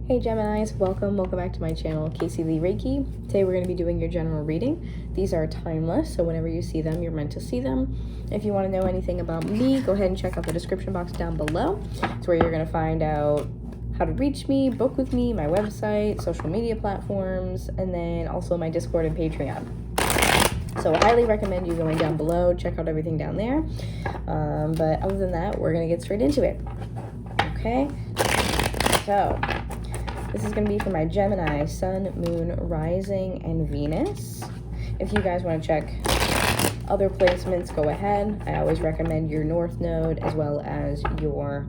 Hey Geminis, welcome back to my channel, Casey Lee Reiki. Today we're going to be doing your general reading. These are timeless, so whenever you see them, you're meant to see them. If you want to know anything about me, go ahead and check out the description box down below. It's where you're going to find out how to reach me, book with me, my website, social media platforms, and then also my Discord and Patreon. So I highly recommend you going down below, check out everything down there. But other than that, we're going to get straight into it. Okay, so this is going to be for my Gemini, Sun, Moon, Rising, and Venus. If you guys want to check other placements, go ahead. I always recommend your North Node as well as your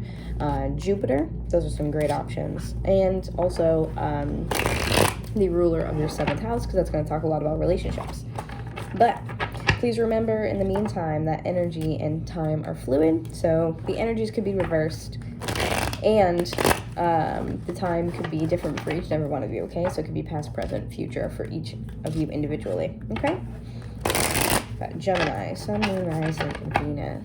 Jupiter. Those are some great options. And also the ruler of your 7th house, because that's going to talk a lot about relationships. But please remember, in the meantime, that energy and time are fluid. So the energies could be reversed, and the time could be different for each and every one of you, okay? So it could be past, present, future for each of you individually, okay? Got Gemini, Sun, Moon, Rising, and Venus.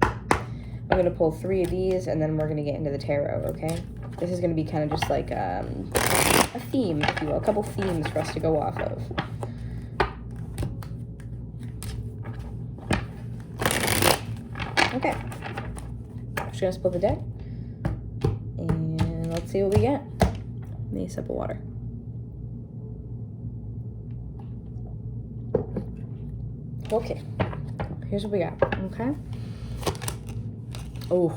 I'm going to pull 3 of these, and then we're going to get into the tarot, okay? This is going to be kind of just like a theme, if you will, a couple themes for us to go off of. Okay. I'm just going to split the deck. Let's see what we get. Nice sip of water. Okay, here's what we got. Okay. Oh,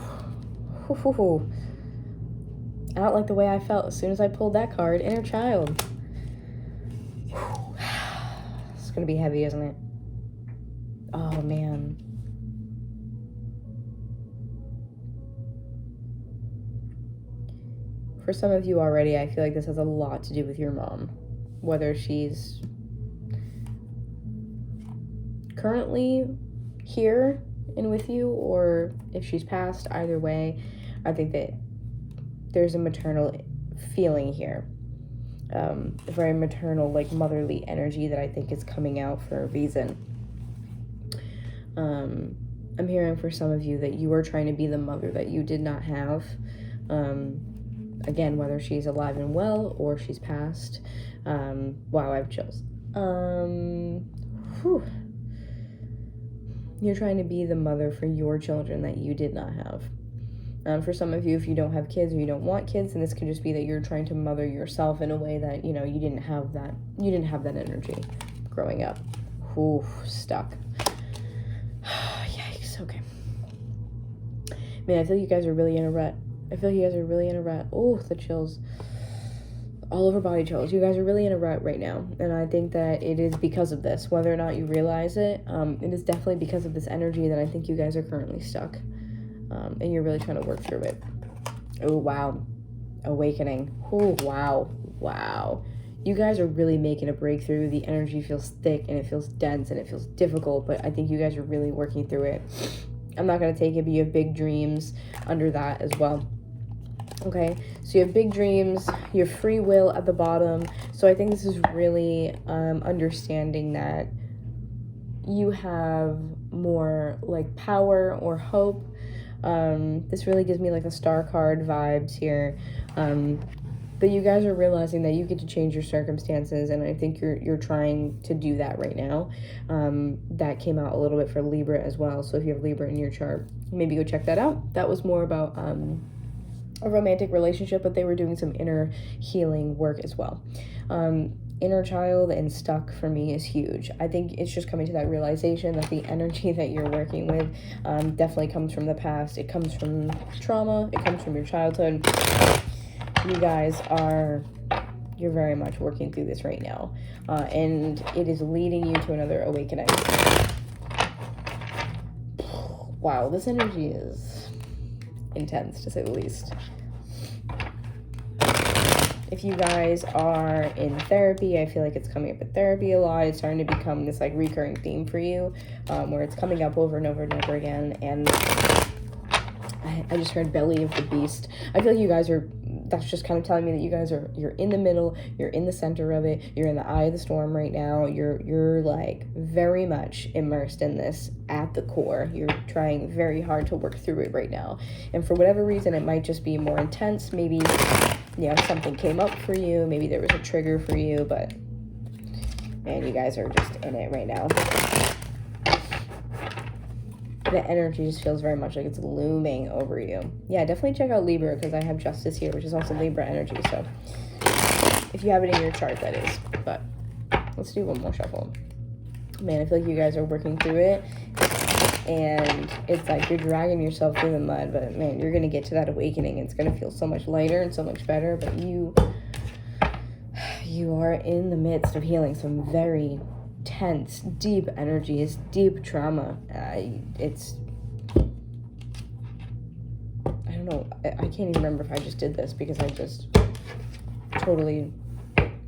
I don't like the way I felt as soon as I pulled that card. Inner child. It's gonna be heavy, isn't it? Oh man. For some of you already, I feel like this has a lot to do with your mom. Whether she's currently here and with you, or if she's passed, either way, I think that there's a maternal feeling here. A very maternal, like motherly energy that I think is coming out for a reason. I'm hearing for some of you that you are trying to be the mother that you did not have. Again, whether she's alive and well or she's passed. Wow, I have chills. You're trying to be the mother for your children that you did not have. For some of you, if you don't have kids or you don't want kids, then this could just be that you're trying to mother yourself in a way that, you know, you didn't have that energy growing up. Ooh, stuck. Yikes, okay. Man, I feel you guys are really in a rut. Oh, the chills. All over body chills. You guys are really in a rut right now. And I think that it is because of this. Whether or not you realize it, it is definitely because of this energy that I think you guys are currently stuck. And you're really trying to work through it. Oh, wow. Awakening. Oh, wow. Wow. You guys are really making a breakthrough. The energy feels thick and it feels dense and it feels difficult. But I think you guys are really working through it. I'm not going to take it, but you have big dreams under that as well. Okay, so you have big dreams, your free will at the bottom. So I think this is really understanding that you have more like power or hope. This really gives me like a star card vibes here. But you guys are realizing that you get to change your circumstances, and I think you're trying to do that right now. That came out a little bit for Libra as well. So if you have Libra in your chart, maybe go check that out. That was more about a romantic relationship, but they were doing some inner healing work as well. Inner child and stuck for me is huge. I think it's just coming to that realization that the energy that you're working with definitely comes from the past. It comes from trauma. It comes from your childhood. You guys you're very much working through this right now. And it is leading you to another awakening. Wow, this energy is intense, to say the least. If you guys are in therapy, I feel like it's coming up in therapy a lot. It's starting to become this like recurring theme for you, where it's coming up over and over and over again. And I just heard belly of the beast. I feel like you guys that's just kind of telling me that you guys you're in the middle, you're in the center of it, you're in the eye of the storm right now. You're like very much immersed in this at the core. You're trying very hard to work through it right now. And for whatever reason, it might just be more intense. Maybe something came up for you. Maybe there was a trigger for you, but man, you guys are just in it right now. The energy just feels very much like it's looming over you. Yeah, definitely check out Libra, because I have Justice here, which is also Libra energy. So if you have it in your chart, that is. But let's do one more shuffle. Man, I feel like you guys are working through it, and it's like you're dragging yourself through the mud, but man, you're going to get to that awakening. It's going to feel so much lighter and so much better, but you are in the midst of healing some very tense, deep energies, deep trauma. It's, I don't know, I can't even remember if I just did this, because I just totally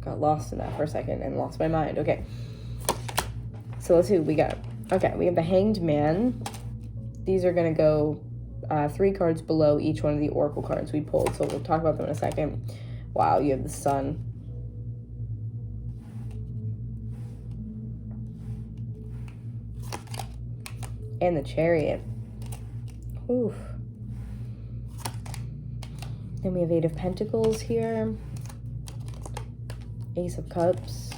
got lost in that for a second and lost my mind. Okay, so let's see what we got. Okay, we have the Hanged Man. These are going to go 3 cards below each one of the oracle cards we pulled, so we'll talk about them in a second. Wow, you have the Sun. And the Chariot. Oof. Then we have 8 of Pentacles here. Ace of Cups.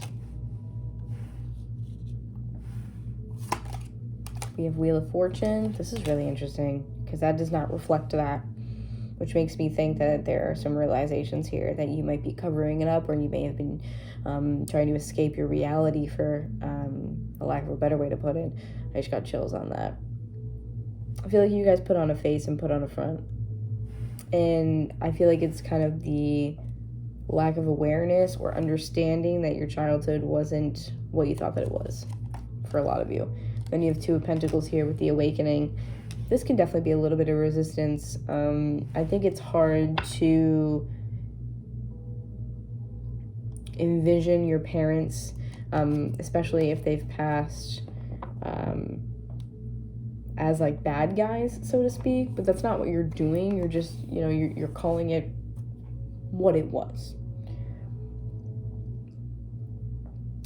We have Wheel of Fortune. This is really interesting, because that does not reflect that, which makes me think that there are some realizations here that you might be covering it up, or you may have been trying to escape your reality, for a lack of a better way to put it. I just got chills on that. I feel like you guys put on a face and put on a front. And I feel like it's kind of the lack of awareness or understanding that your childhood wasn't what you thought that it was, for a lot of you. Then you have 2 of Pentacles here with the Awakening. This can definitely be a little bit of resistance. I think it's hard to envision your parents, especially if they've passed, as like bad guys, so to speak, but that's not what you're doing. You're just, you're calling it what it was.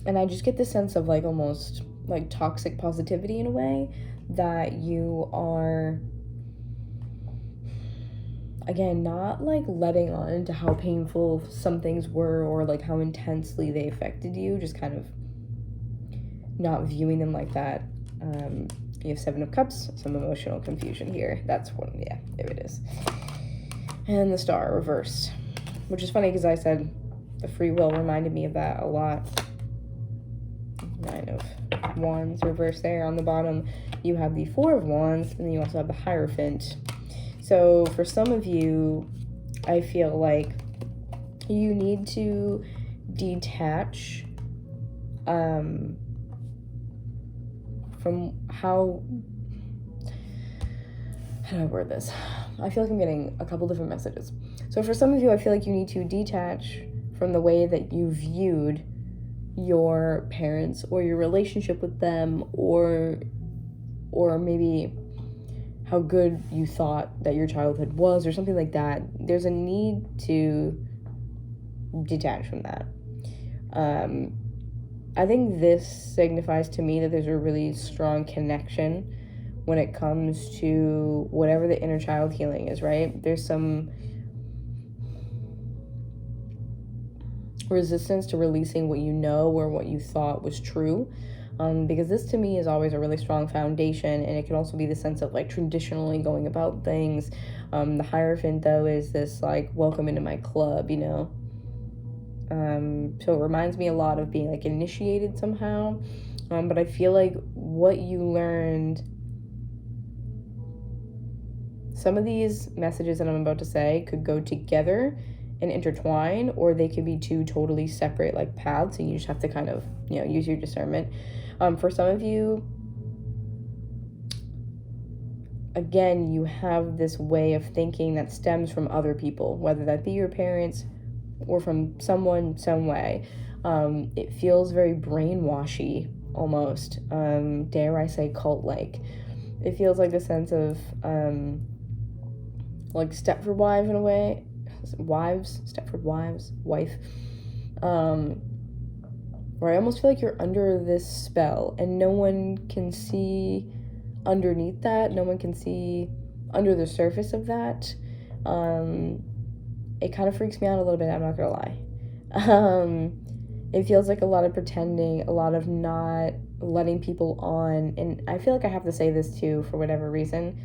And I just get this sense of like almost like toxic positivity in a way, that you are, again, not like letting on to how painful some things were, or like how intensely they affected you, just kind of not viewing them like that. You have 7 of Cups, some emotional confusion here. That's one, yeah, there it is. And the Star reversed, which is funny, because I said the free will reminded me of that a lot. 9 of Wands reversed there. On the bottom, you have the 4 of Wands, and then you also have the Hierophant. So for some of you, I feel like you need to detach from how do I word this? I feel like I'm getting a couple different messages. So for some of you, I feel like you need to detach from the way that you viewed your parents, or your relationship with them, or maybe how good you thought that your childhood was, or something like that. There's a need to detach from that. I think this signifies to me that there's a really strong connection when it comes to whatever the inner child healing is, right? There's some resistance to releasing what you know, or what you thought was true, because this to me is always a really strong foundation, and it can also be the sense of like traditionally going about things. The Hierophant, though, is this like welcome into my club, so it reminds me a lot of being like initiated somehow, but I feel like what you learned, some of these messages that I'm about to say could go together and intertwine, or they could be 2 totally separate like paths, and you just have to kind of use your discernment. For some of you, again, you have this way of thinking that stems from other people, whether that be your parents or from someone some way. It feels very brainwashy almost, dare I say cult-like. It feels like a sense of like Stepford Wives in a way. Stepford Wives, wife, where I almost feel like you're under this spell, and no one can see underneath that, no one can see under the surface of that, it kind of freaks me out a little bit, I'm not gonna lie. It feels like a lot of pretending, a lot of not letting people on, and I feel like I have to say this too for whatever reason.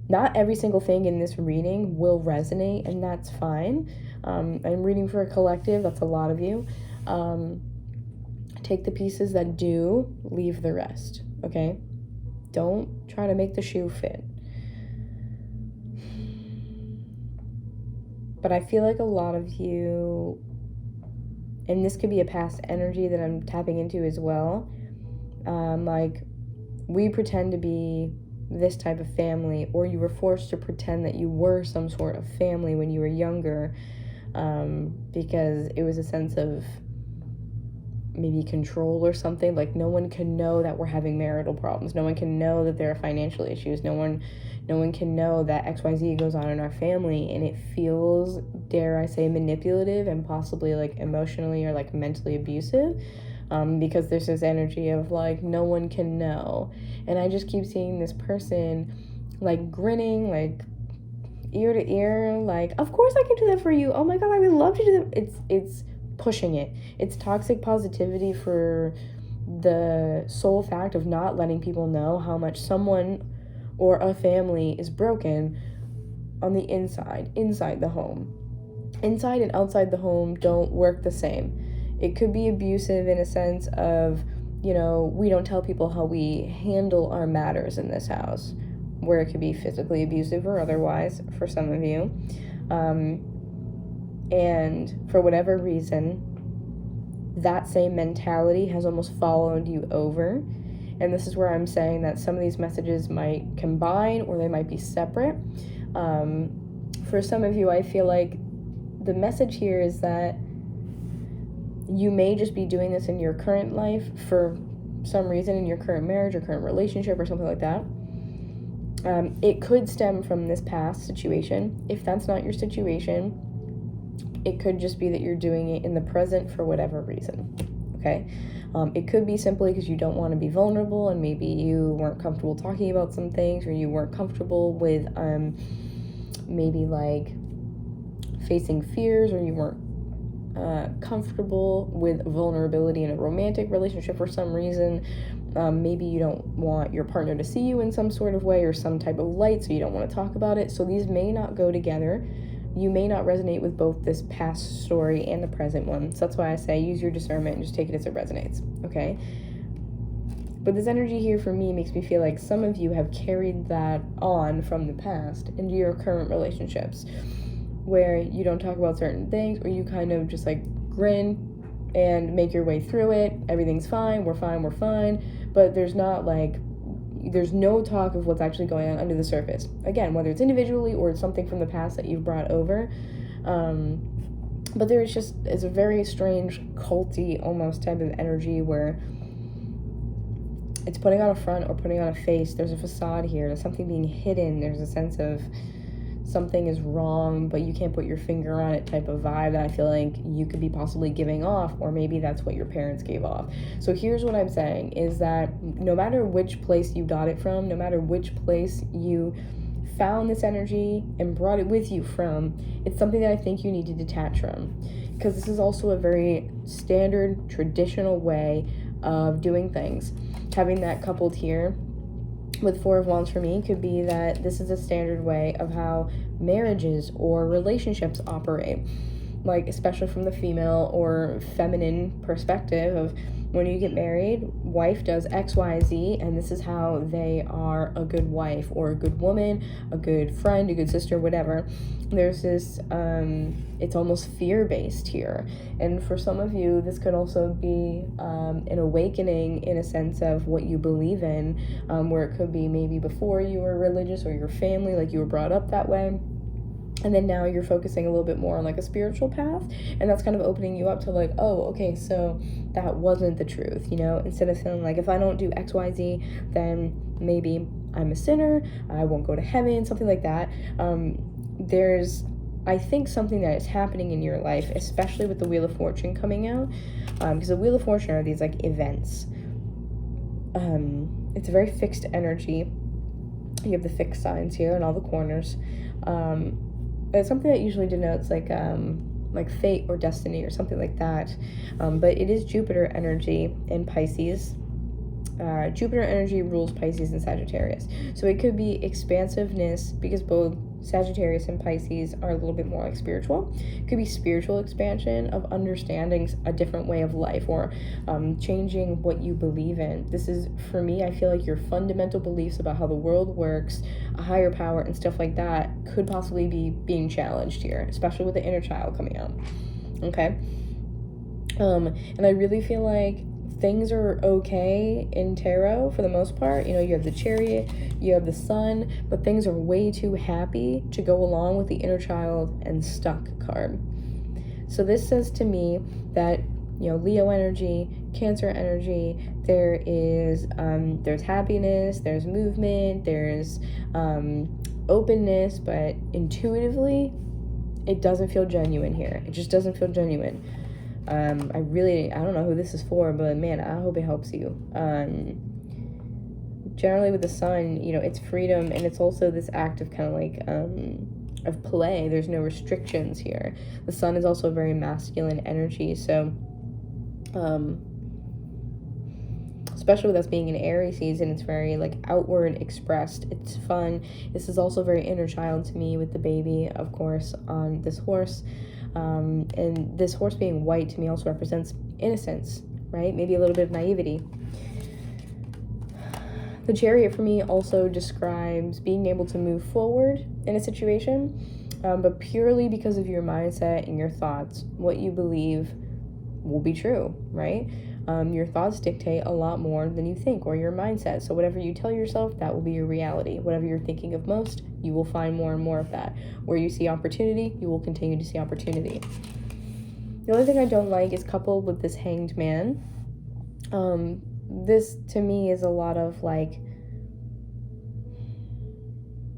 Not every single thing in this reading will resonate, and that's fine. I'm reading for a collective, that's a lot of you. Take the pieces that do, leave the rest, okay? Don't try to make the shoe fit. But I feel like a lot of you, and this could be a past energy that I'm tapping into as well, like we pretend to be this type of family, or you were forced to pretend that you were some sort of family when you were younger, because it was a sense of maybe control or something. Like no one can know that we're having marital problems, no one can know that there are financial issues, no one can know that XYZ goes on in our family, and it feels, dare I say, manipulative and possibly like emotionally or like mentally abusive, because there's this energy of like no one can know. And I just keep seeing this person like grinning, like ear to ear, like of course I can do that for you, oh my god, I would love to do that. It's pushing it. It's toxic positivity for the sole fact of not letting people know how much someone or a family is broken on the inside the home. Inside and outside the home don't work the same. It could be abusive in a sense of, you know, we don't tell people how we handle our matters in this house, where it could be physically abusive or otherwise for some of you. And for whatever reason, that same mentality has almost followed you over. And this is where I'm saying that some of these messages might combine or they might be separate. For some of you, I feel like the message here is that you may just be doing this in your current life for some reason, in your current marriage or current relationship or something like that. It could stem from this past situation. If that's not your situation, it could just be that you're doing it in the present for whatever reason, okay? It could be simply because you don't want to be vulnerable, and maybe you weren't comfortable talking about some things, or you weren't comfortable with maybe like facing fears, or you weren't comfortable with vulnerability in a romantic relationship for some reason. Maybe you don't want your partner to see you in some sort of way or some type of light, so you don't want to talk about it. So these may not go together. You may not resonate with both this past story and the present one. So that's why I say use your discernment and just take it as it resonates, okay? But this energy here for me makes me feel like some of you have carried that on from the past into your current relationships, where you don't talk about certain things, or you kind of just like grin and make your way through it. Everything's fine, we're fine. But there's no talk of what's actually going on under the surface. Again, whether it's individually or it's something from the past that you've brought over. But it's a very strange, culty almost type of energy where it's putting on a front or putting on a face. There's a facade here. There's something being hidden. There's a sense of something is wrong, but you can't put your finger on it type of vibe that I feel like you could be possibly giving off, or maybe that's what your parents gave off. So here's what I'm saying is that no matter which place you got it from, no matter which place you found this energy and brought it with you from, it's something that I think you need to detach from, because this is also a very standard, traditional way of doing things. Having that coupled here with Four of Wands for me could be that this is a standard way of how marriages or relationships operate, like especially from the female or feminine perspective of when you get married, wife does XYZ, and this is how they are a good wife or a good woman, a good friend, a good sister, whatever. There's this, it's almost fear-based here. And for some of you, this could also be an awakening in a sense of what you believe in, where it could be maybe before you were religious or your family, like you were brought up that way. And then now you're focusing a little bit more on like a spiritual path, and that's kind of opening you up to like, oh, okay, so that wasn't the truth, you know, instead of feeling like if I don't do XYZ, then maybe I'm a sinner, I won't go to heaven, something like that. There's, I think, something that is happening in your life, especially with the Wheel of Fortune coming out, because the Wheel of Fortune are these like events. It's a very fixed energy. You have the fixed signs here in all the corners. it's something that usually denotes like fate or destiny or something like that. But it is Jupiter energy in Pisces. Jupiter energy rules Pisces and Sagittarius. So it could be expansiveness, because both Sagittarius and Pisces are a little bit more like spiritual. It could be spiritual expansion of understanding a different way of life, or changing what you believe in. This is, for me, I feel like your fundamental beliefs about how the world works, a higher power and stuff like that could possibly be being challenged here, especially with the inner child coming out. Okay? And I really feel like things are okay in tarot for the most part. You know, you have the Chariot, you have the Sun, but things are way too happy to go along with the inner child and stuck card. So this says to me that, you know, Leo energy, Cancer energy, there's happiness, there's movement, there's openness, but intuitively it doesn't feel genuine here. It just doesn't feel genuine. I don't know who this is for, but man, I hope it helps you. Generally with the Sun, you know, it's freedom, and it's also this act of kind of like, of play. There's no restrictions here. The Sun is also a very masculine energy, so, especially with us being in Aries season, it's very like outward expressed. It's fun. This is also very inner child to me, with the baby, of course, on this horse. And this horse being white to me also represents innocence, right? Maybe a little bit of naivety. The Chariot for me also describes being able to move forward in a situation, but purely because of your mindset and your thoughts. What you believe will be true, right? Your thoughts dictate a lot more than you think, or your mindset. So whatever you tell yourself, that will be your reality. Whatever you're thinking of most, you will find more and more of that. Where you see opportunity, you will continue to see opportunity. The only thing I don't like is coupled with this Hanged Man. This to me is a lot of like,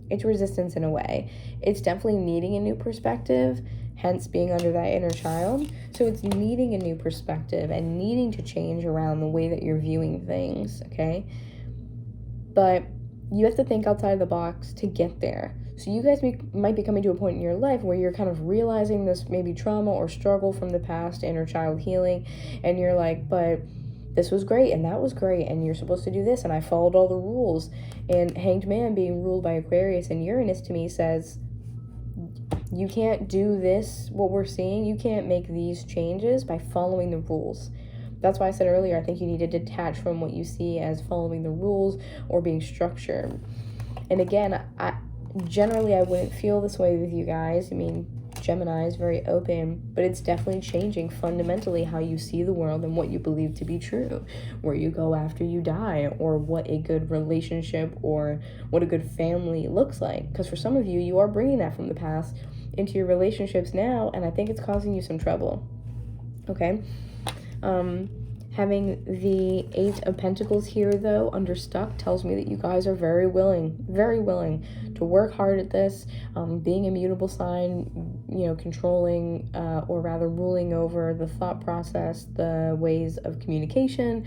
it's resistance in a way. It's definitely needing a new perspective, hence being under that inner child. So it's needing a new perspective and needing to change around the way that you're viewing things, okay? But you have to think outside the box to get there. So you guys might be coming to a point in your life where you're kind of realizing this maybe trauma or struggle from the past, inner child healing, and you're like, but this was great and that was great and you're supposed to do this and I followed all the rules. And Hanged Man being ruled by Aquarius and Uranus to me says, you can't do this, what we're seeing, you can't make these changes by following the rules. That's why I said earlier, I think you need to detach from what you see as following the rules or being structured. And again, I wouldn't feel this way with you guys. I mean, Gemini is very open, but it's definitely changing fundamentally how you see the world and what you believe to be true, where you go after you die, or what a good relationship or what a good family looks like. Because for some of you, you are bringing that from the past into your relationships now, and I think it's causing you some trouble. Okay? Having the Eight of Pentacles here, though, understuck, tells me that you guys are very willing to work hard at this, being a mutable sign, you know, controlling or rather ruling over the thought process, the ways of communication,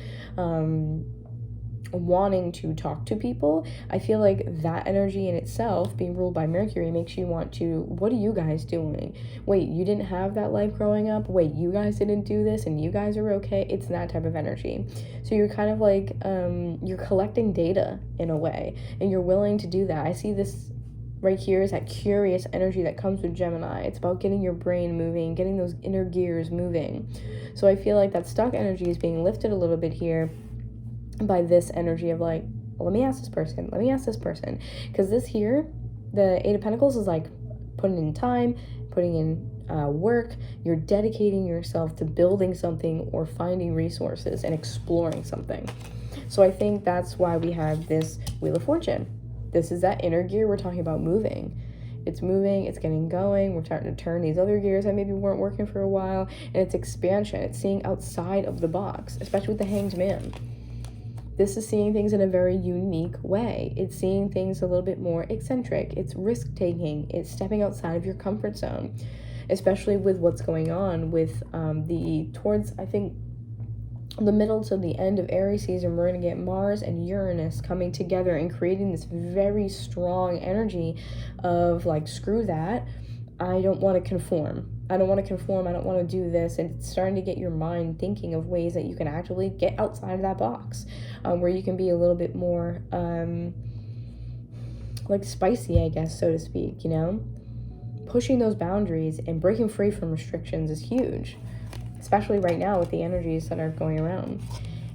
wanting to talk to people. I feel like that energy in itself, being ruled by Mercury, makes you want to, what are you guys doing? Wait, you didn't have that life growing up? Wait, you guys didn't do this and you guys are okay? It's that type of energy. So you're kind of like, you're collecting data in a way, and you're willing to do that. I see this right here is that curious energy that comes with Gemini. It's about getting your brain moving, getting those inner gears moving. So I feel like that stuck energy is being lifted a little bit here by this energy of like, let me ask this person. Because this here, the Eight of Pentacles is like putting in time, putting in work. You're dedicating yourself to building something or finding resources and exploring something. So I think that's why we have this Wheel of Fortune. This is that inner gear we're talking about moving. It's moving, it's getting going, we're starting to turn these other gears that maybe weren't working for a while, and it's expansion. It's seeing outside of the box, especially with the Hanged Man. This is seeing things in a very unique way. It's seeing things a little bit more eccentric. It's risk-taking. It's stepping outside of your comfort zone, especially with what's going on with towards, I think, the middle to the end of Aries season. We're going to get Mars and Uranus coming together and creating this very strong energy of like, screw that. I don't want to conform. I don't want to conform. I don't want to do this. And it's starting to get your mind thinking of ways that you can actually get outside of that box, where you can be a little bit more like spicy, I guess, so to speak, you know? Pushing those boundaries and breaking free from restrictions is huge, especially right now with the energies that are going around.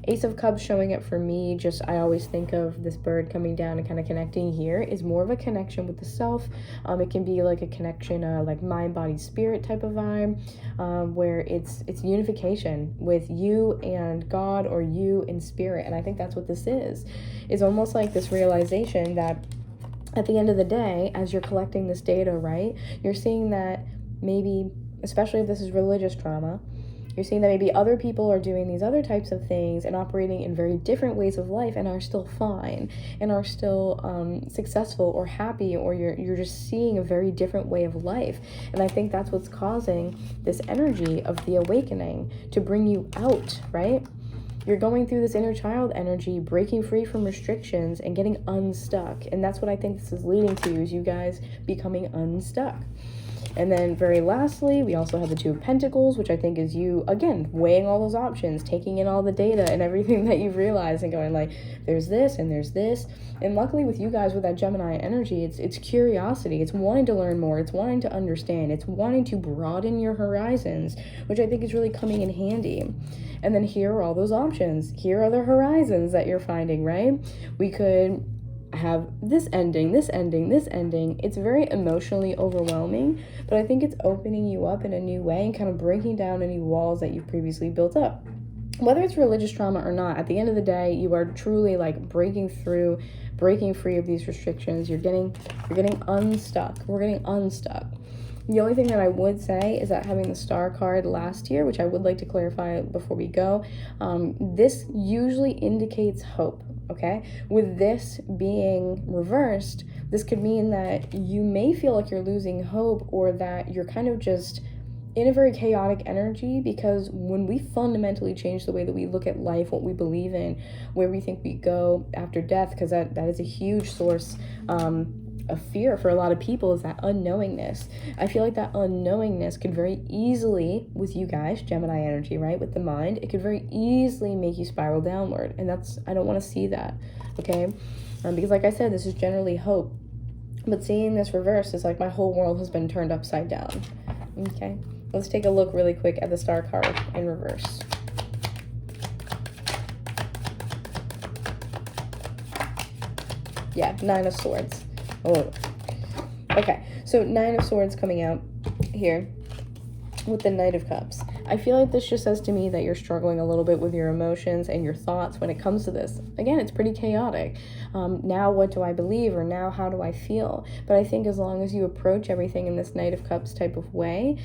Ace of Cups showing up for me, just I always think of this bird coming down and kind of connecting here is more of a connection with the self. It can be like a connection, like mind, body, spirit type of vibe, where it's unification with you and God, or you and spirit. And I think that's what this is. It's almost like this realization that at the end of the day, as you're collecting this data, right, you're seeing that maybe, especially if this is religious trauma, you're seeing that maybe other people are doing these other types of things and operating in very different ways of life and are still fine and are still successful or happy, or you're just seeing a very different way of life. And I think that's what's causing this energy of the awakening to bring you out, right? You're going through this inner child energy, breaking free from restrictions and getting unstuck. And that's what I think this is leading to, is you guys becoming unstuck. And then very lastly, we also have the Two of Pentacles, which I think is you, again, weighing all those options, taking in all the data and everything that you've realized and going like, there's this and there's this. And luckily with you guys with that Gemini energy, it's curiosity. It's wanting to learn more. It's wanting to understand. It's wanting to broaden your horizons, which I think is really coming in handy. And then here are all those options. Here are the horizons that you're finding, right? We could have this ending, this ending, this ending. It's very emotionally overwhelming, but I think it's opening you up in a new way and kind of breaking down any walls that you've previously built up. Whether it's religious trauma or not, at the end of the day, you are truly like breaking free of these restrictions. You're getting unstuck. We're getting unstuck. The only thing that I would say is that having the Star card last year, which I would like to clarify before we go, this usually indicates hope. Okay, with this being reversed, this could mean that you may feel like you're losing hope, or that you're kind of just in a very chaotic energy, because when we fundamentally change the way that we look at life, what we believe in, where we think we go after death, because that is a huge source of fear for a lot of people, is that unknowingness. I feel like that unknowingness could very easily, with you guys, Gemini energy, right, with the mind, it could very easily make you spiral downward. And I don't want to see that, okay? Because like I said, this is generally hope. But seeing this reverse is like my whole world has been turned upside down, okay? Let's take a look really quick at the Star card in reverse. Yeah, Nine of Swords. Oh, okay. So Nine of Swords coming out here with the Knight of Cups. I feel like this just says to me that you're struggling a little bit with your emotions and your thoughts when it comes to this. Again, it's pretty chaotic. Now what do I believe, or now how do I feel? But I think as long as you approach everything in this Knight of Cups type of way,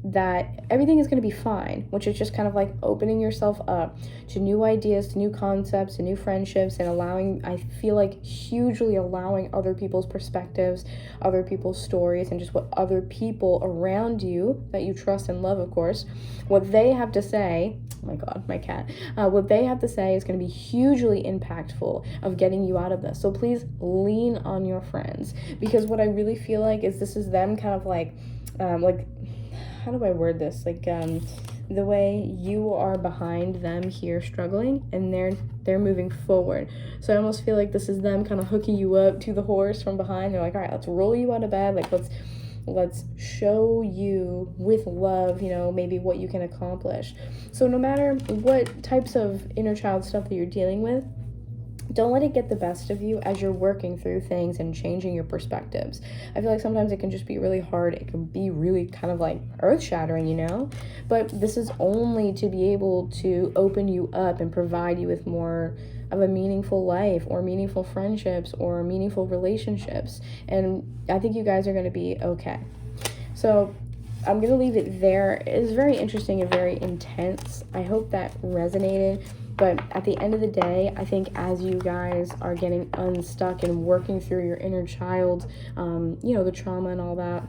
that everything is going to be fine, which is just kind of like opening yourself up to new ideas, to new concepts, to new friendships, and I feel like hugely allowing other people's perspectives, other people's stories, and just what other people around you that you trust and love, of course, what they have to say. Oh my God, my cat. What they have to say is going to be hugely impactful of getting you out of this. So please lean on your friends, because what I really feel like is this is them kind of like how do I word this? Like the way you are behind them here struggling, and they're moving forward. So I almost feel like this is them kind of hooking you up to the horse from behind. They're like, all right, let's roll you out of bed. Like let's show you with love, you know, maybe what you can accomplish. So no matter what types of inner child stuff that you're dealing with, don't let it get the best of you as you're working through things and changing your perspectives. I feel like sometimes it can just be really hard. It can be really kind of like earth-shattering, you know? But this is only to be able to open you up and provide you with more of a meaningful life, or meaningful friendships, or meaningful relationships. And I think you guys are going to be okay. So I'm going to leave it there. It's very interesting and very intense. I hope that resonated. But at the end of the day, I think as you guys are getting unstuck and working through your inner child, you know, the trauma and all that,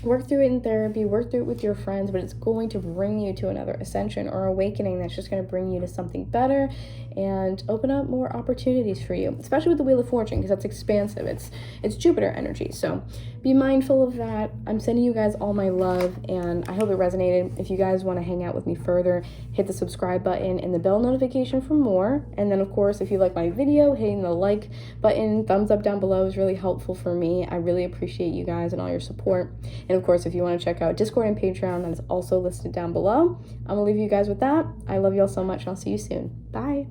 Work through it in therapy, work through it with your friends, but it's going to bring you to another ascension or awakening that's just going to bring you to something better and open up more opportunities for you, especially with the Wheel of Fortune, because that's expansive. It's Jupiter energy. So be mindful of that. I'm sending you guys all my love, and I hope it resonated. If you guys want to hang out with me further, hit the subscribe button and the bell notification for more. And then, of course, if you like my video, hitting the like button, thumbs up down below is really helpful for me. I really appreciate you guys and all your support. And of course, if you want to check out Discord and Patreon, that is also listed down below. I'm gonna leave you guys with that. I love you all so much, and I'll see you soon. Bye.